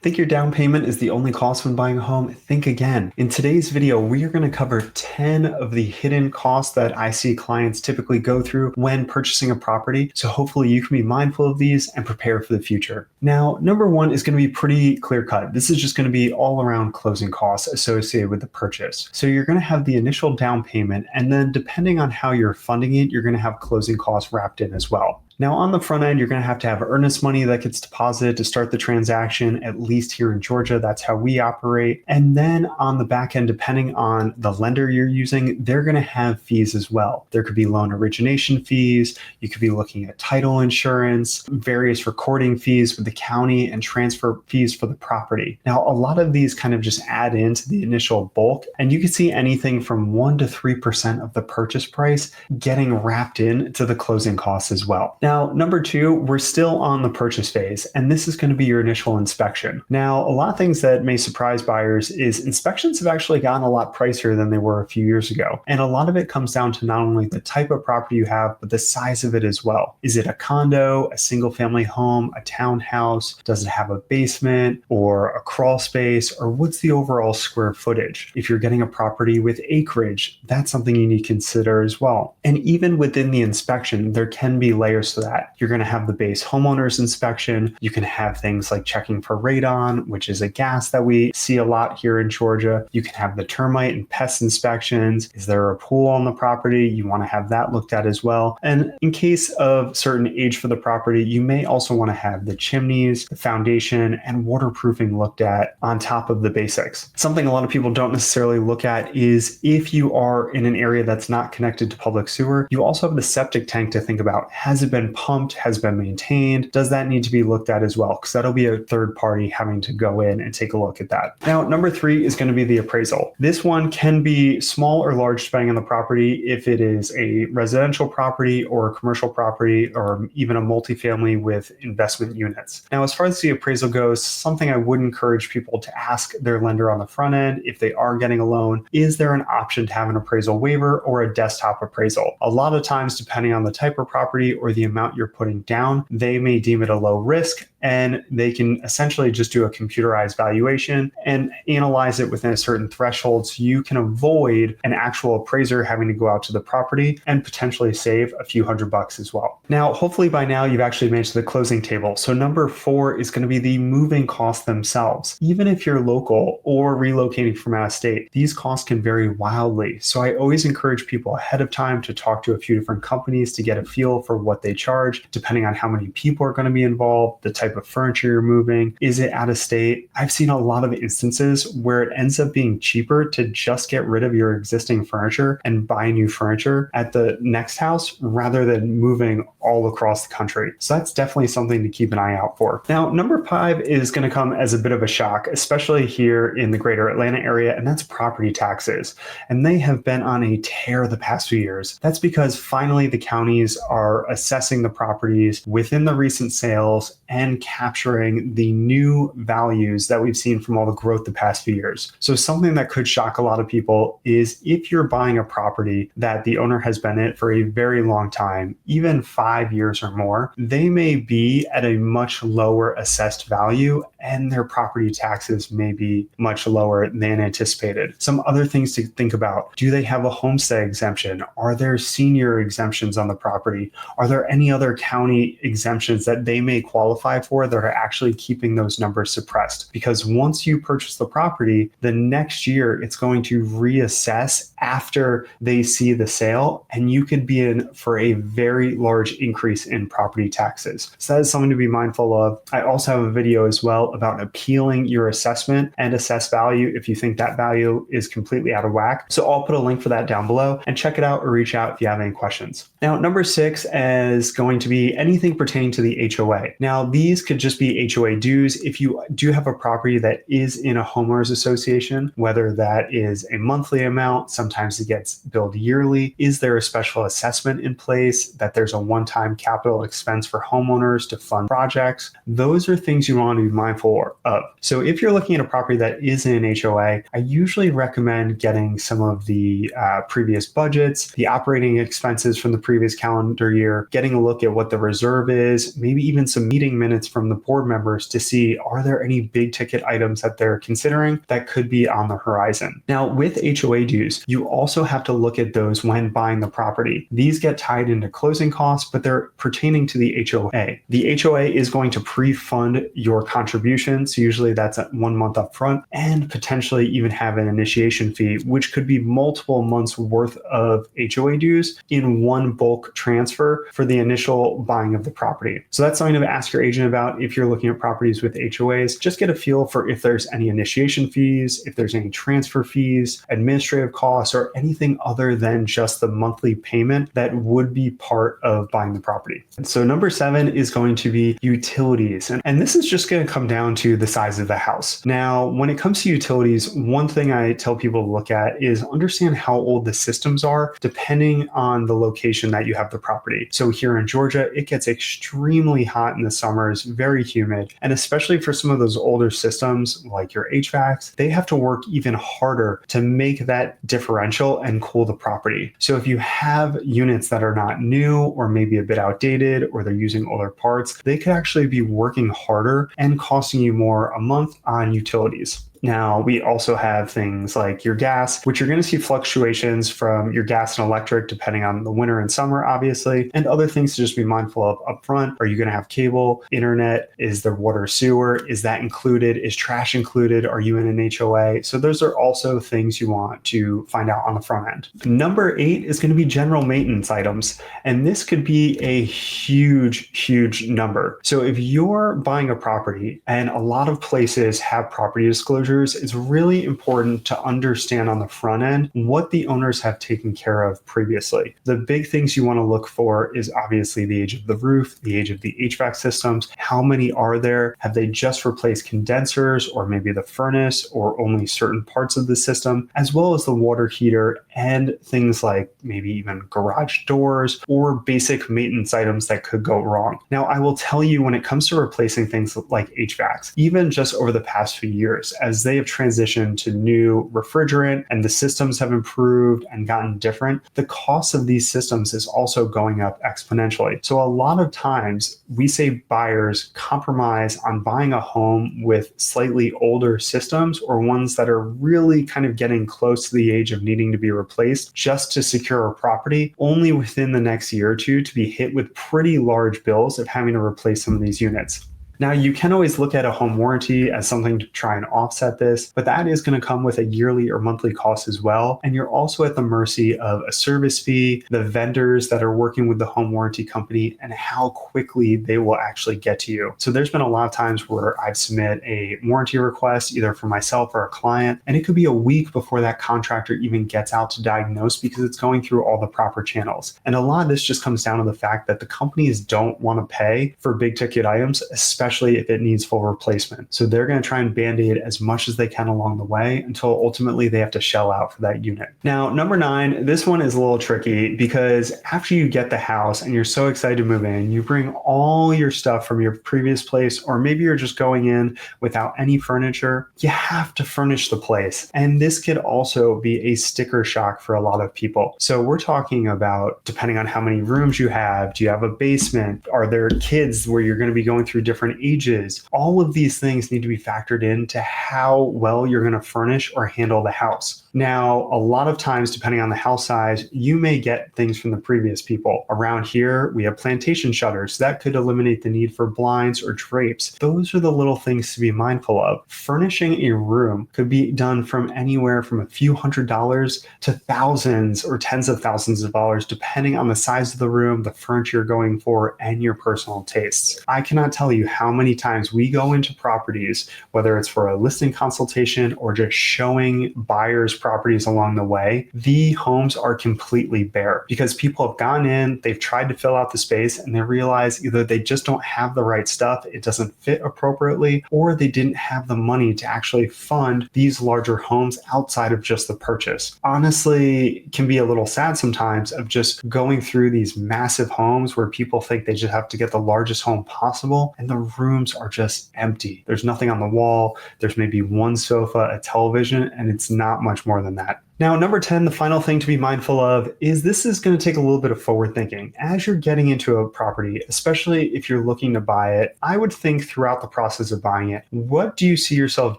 Think your down payment is the only cost when buying a home? Think again. In today's video, we are going to cover 10 of the hidden costs that I see clients typically go through when purchasing a property. So hopefully you can be mindful of these and prepare for the future. Now, number one is going to be pretty clear cut. This is just going to be all around closing costs associated with the purchase. So you're going to have the initial down payment, and then depending on how you're funding it, you're going to have closing costs wrapped in as well. Now, on the front end, you're going to have earnest money that gets deposited to start the transaction, at least here in Georgia. That's how we operate. And then on the back end, depending on the lender you're using, they're going to have fees as well. There could be loan origination fees. You could be looking at title insurance, various recording fees with the county, and transfer fees for the property. Now, a lot of these kind of just add into the initial bulk, and you can see anything from 1% to 3% of the purchase price getting wrapped into the closing costs as well. Now, number two, we're still on the purchase phase, and this is going to be your initial inspection. Now, a lot of things that may surprise buyers is inspections have actually gotten a lot pricier than they were a few years ago. And a lot of it comes down to not only the type of property you have, but the size of it as well. Is it a condo, a single family home, a townhouse? Does it have a basement or a crawl space? Or what's the overall square footage? If you're getting a property with acreage, that's something you need to consider as well. And even within the inspection, there can be layers to that. You're going to have the base homeowner's inspection. You can have things like checking for radon, which is a gas that we see a lot here in Georgia. You can have the termite and pest inspections. Is there a pool on the property? You want to have that looked at as well. And in case of certain age for the property, you may also want to have the chimneys, the foundation, and waterproofing looked at on top of the basics. Something a lot of people don't necessarily look at is if you are in an area that's not connected to public sewer, you also have the septic tank to think about. Has it been pumped, has been maintained? Does that need to be looked at as well? Because that'll be a third party having to go in and take a look at that. Now, number three is going to be the appraisal. This one can be small or large depending on the property. If it is a residential property or a commercial property or even a multifamily with investment units. Now, as far as the appraisal goes, something I would encourage people to ask their lender on the front end if they are getting a loan, is there an option to have an appraisal waiver or a desktop appraisal? A lot of times, depending on the type of property or the amount you're putting down, they may deem it a low risk, and they can essentially just do a computerized valuation and analyze it within a certain threshold so you can avoid an actual appraiser having to go out to the property and potentially save a few $100 as well. Now, hopefully by now you've actually made it to the closing table. So number four is going to be the moving costs themselves. Even if you're local or relocating from out of state, these costs can vary wildly. So I always encourage people ahead of time to talk to a few different companies to get a feel for what they charge, depending on how many people are going to be involved, the type of furniture you're moving, is it out of state? I've seen a lot of instances where it ends up being cheaper to just get rid of your existing furniture and buy new furniture at the next house rather than moving all across the country. So that's definitely something to keep an eye out for. Now, number five is going to come as a bit of a shock, especially here in the greater Atlanta area, and that's property taxes. And they have been on a tear the past few years. That's because finally the counties are assessing the properties within the recent sales and capturing the new values that we've seen from all the growth the past few years. So something that could shock a lot of people is if you're buying a property that the owner has been in it for a very long time, even 5 years or more, they may be at a much lower assessed value and their property taxes may be much lower than anticipated. Some other things to think about: do they have a homestead exemption? Are there senior exemptions on the property? Are there any other county exemptions that they may qualify for that are actually keeping those numbers suppressed? Because once you purchase the property, the next year it's going to reassess after they see the sale, and you could be in for a very large increase in property taxes. So that is something to be mindful of. I also have a video as well about appealing your assessment and assess value if you think that value is completely out of whack. So I'll put a link for that down below and check it out or reach out if you have any questions. Now, number six is going to be anything pertaining to the HOA. Now, these could just be HOA dues. If you do have a property that is in a homeowners association, whether that is a monthly amount, sometimes it gets billed yearly. Is there a special assessment in place that there's a one-time capital expense for homeowners to fund projects? Those are things you want to be mindful of. So if you're looking at a property that is in an HOA, I usually recommend getting some of the previous budgets, the operating expenses from the previous calendar year, getting a look at what the reserve is, maybe even some meeting minutes from the board members to see, are there any big ticket items that they're considering that could be on the horizon? Now, with HOA dues, you also have to look at those when buying the property. These get tied into closing costs, but they're pertaining to the HOA. The HOA is going to pre-fund your contributions. So usually that's at 1 month up front, and potentially even have an initiation fee, which could be multiple months worth of HOA dues in one bulk transfer for the initial buying of the property. So that's something to ask your agent about if you're looking at properties with HOAs. Just get a feel for if there's any initiation fees, if there's any transfer fees, administrative costs, or anything other than just the monthly payment that would be part of buying the property. And so number 7 is going to be utilities. And this is just going to come down to the size of the house. Now, when it comes to utilities, one thing I tell people to look at is understand how old the systems are depending on the location that you have the property. So here in Georgia, it gets extremely hot in the summers, very humid. And especially for some of those older systems like your HVACs, they have to work even harder to make that differential and cool the property. So if you have units that are not new or maybe a bit outdated, or they're using older parts, they could actually be working harder and costing you more a month on utilities. Now, we also have things like your gas, which you're going to see fluctuations from your gas and electric depending on the winter and summer, obviously, and other things to just be mindful of upfront. Are you going to have cable, internet? Is there water, sewer? Is that included? Is trash included? Are you in an HOA? So those are also things you want to find out on the front end. Number 8 is going to be general maintenance items, and this could be a huge number. So if you're buying a property, and a lot of places have property disclosure, it's really important to understand on the front end what the owners have taken care of previously. The big things you want to look for is obviously the age of the roof, the age of the HVAC systems, how many are there, have they just replaced condensers or maybe the furnace or only certain parts of the system, as well as the water heater and things like maybe even garage doors or basic maintenance items that could go wrong. Now, I will tell you, when it comes to replacing things like HVACs, even just over the past few years, as they have transitioned to new refrigerant and the systems have improved and gotten different, the cost of these systems is also going up exponentially. So a lot of times we say buyers compromise on buying a home with slightly older systems or ones that are really kind of getting close to the age of needing to be replaced just to secure a property, only within the next year or two to be hit with pretty large bills of having to replace some of these units. Now, you can always look at a home warranty as something to try and offset this, but that is going to come with a yearly or monthly cost as well. And you're also at the mercy of a service fee, the vendors that are working with the home warranty company, and how quickly they will actually get to you. So there's been a lot of times where I'd submit a warranty request either for myself or a client, and it could be a week before that contractor even gets out to diagnose because it's going through all the proper channels. And a lot of this just comes down to the fact that the companies don't want to pay for big ticket items, especially if it needs full replacement. So they're going to try and band-aid as much as they can along the way until ultimately they have to shell out for that unit. Now, number 9, this one is a little tricky because after you get the house and you're so excited to move in, you bring all your stuff from your previous place, or maybe you're just going in without any furniture. You have to furnish the place. And this could also be a sticker shock for a lot of people. So we're talking about, depending on how many rooms you have, do you have a basement? Are there kids where you're going to be going through different ages? All of these things need to be factored into how well you're going to furnish or handle the house. Now, a lot of times, depending on the house size, you may get things from the previous people. Around here, we have plantation shutters. That could eliminate the need for blinds or drapes. Those are the little things to be mindful of. Furnishing a room could be done from anywhere from a few $100s to thousands or tens of thousands of dollars, depending on the size of the room, the furniture you're going for, and your personal tastes. I cannot tell you how many times we go into properties, whether it's for a listing consultation or just showing buyers properties along the way, the homes are completely bare because people have gone in, they've tried to fill out the space, and they realize either they just don't have the right stuff, it doesn't fit appropriately, or they didn't have the money to actually fund these larger homes outside of just the purchase. Honestly, it can be a little sad sometimes of just going through these massive homes where people think they just have to get the largest home possible, and the rooms are just empty. There's nothing on the wall. There's maybe one sofa, a television, and it's not much more than that. Now, number 10, the final thing to be mindful of is this is going to take a little bit of forward thinking. As you're getting into a property, especially if you're looking to buy it, I would think throughout the process of buying it, what do you see yourself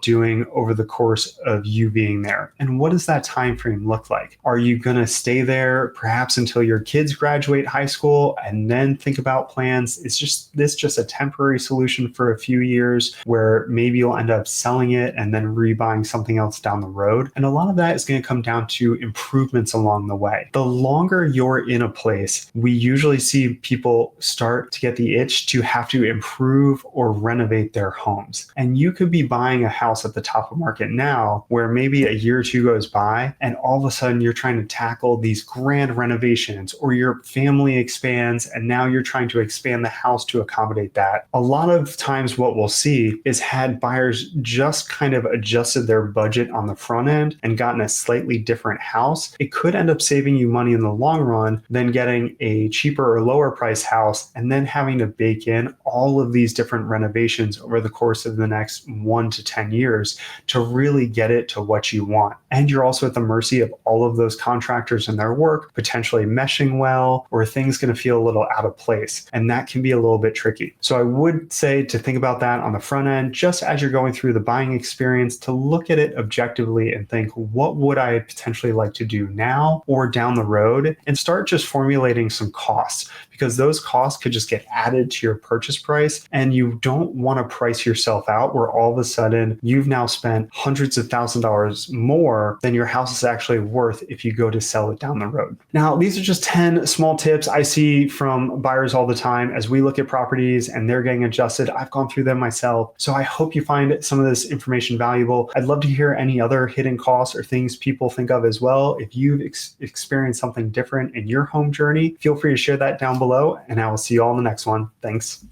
doing over the course of you being there? And what does that time frame look like? Are you going to stay there perhaps until your kids graduate high school and then think about plans? Is this just a temporary solution for a few years where maybe you'll end up selling it and then rebuying something else down the road? And a lot of that is going to come down to improvements along the way. The longer you're in a place, we usually see people start to get the itch to have to improve or renovate their homes. And you could be buying a house at the top of market now where maybe a year or two goes by and all of a sudden you're trying to tackle these grand renovations, or your family expands and now you're trying to expand the house to accommodate that. A lot of times what we'll see is had buyers just kind of adjusted their budget on the front end and gotten a slightly different house, it could end up saving you money in the long run than getting a cheaper or lower price house and then having to bake in all of these different renovations over the course of the next 1 to 10 years to really get it to what you want. And you're also at the mercy of all of those contractors and their work potentially meshing well, or things going to feel a little out of place. And that can be a little bit tricky. So I would say to think about that on the front end, just as you're going through the buying experience, to look at it objectively and think, what would I potentially like to do now or down the road? And start just formulating some costs, because those costs could just get added to your purchase price. And you don't want to price yourself out where all of a sudden you've now spent hundreds of thousands of dollars more than your house is actually worth if you go to sell it down the road. Now, these are just 10 small tips I see from buyers all the time as we look at properties and they're getting adjusted. I've gone through them myself. So I hope you find some of this information valuable. I'd love to hear any other hidden costs or things people think of as well. If you've experienced something different in your home journey, feel free to share that down below, and I will see you all in the next one. Thanks.